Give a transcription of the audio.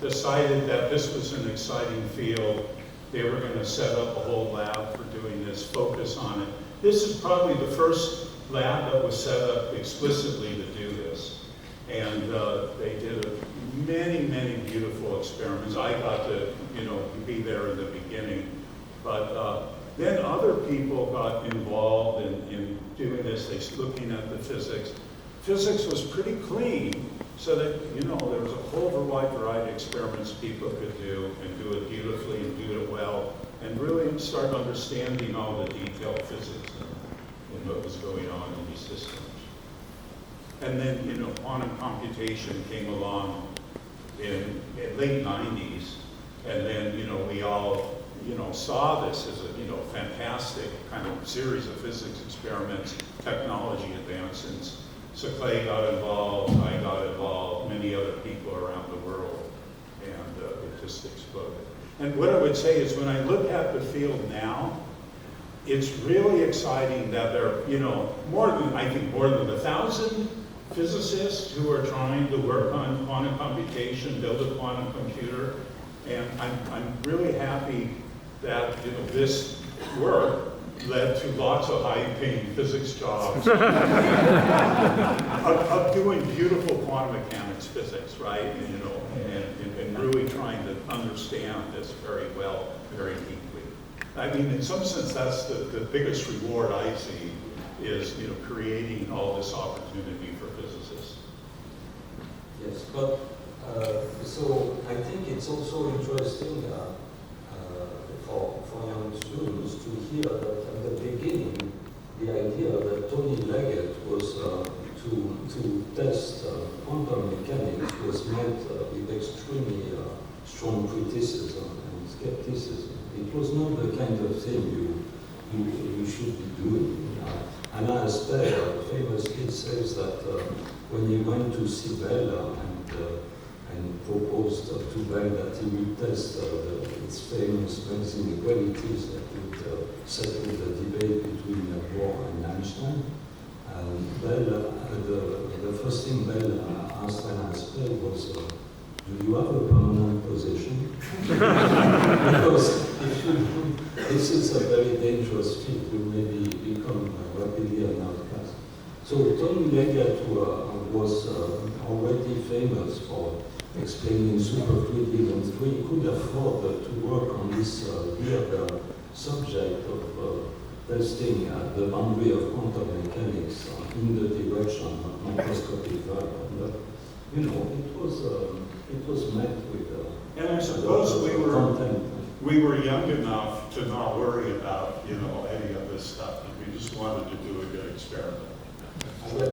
decided that this was an exciting field. They were going to set up a whole lab for doing this, focus on it. This is probably the first lab that was set up explicitly to do this. And they did many, many beautiful experiments. I got to, be there in the beginning. But then other people got involved in doing this. They looking at the physics. Physics was pretty clean, so that, there was a whole wide variety of experiments people could do and do it beautifully and do it well, and really start understanding all the detailed physics and what was going on in these systems. And then, quantum computation came along in late 90s, and then, we all, saw this as a, fantastic kind of series of physics experiments, technology advancements. So Clay got involved, I got involved, many other people around the world, and it just exploded. And what I would say is when I look at the field now, it's really exciting that there are, more than 1,000 physicists who are trying to work on quantum computation, build a quantum computer, and I'm really happy that this work led to lots of high-paying physics jobs of doing beautiful quantum mechanics physics, right? And really trying to understand this very well, very deeply. I mean, in some sense, that's the biggest reward I see is, creating all this opportunity for physicists. Yes, but so I think it's also interesting for young students to hear that at the beginning, the idea that Tony Leggett was to test quantum mechanics was met with extremely strong criticism and skepticism. It was not the kind of thing you should be doing. Alain Aspect famously says that when he went to see Bell and proposed to Bell that he would test its famous Mainz inequalities that would settle the debate between Bohr and Einstein. Bell, the first thing Bell asked Alain Aspect was, do you have a permanent position? Because if you do, this is a very dangerous field. You may become rapidly an outcast. So Tony Leggett was already famous for explaining superfluid events. We could afford to work on this weird subject of testing the boundary of quantum mechanics in the direction of microscopic value. It was met with and I suppose we were young enough to not worry about any of this stuff. We just wanted to do a good experiment.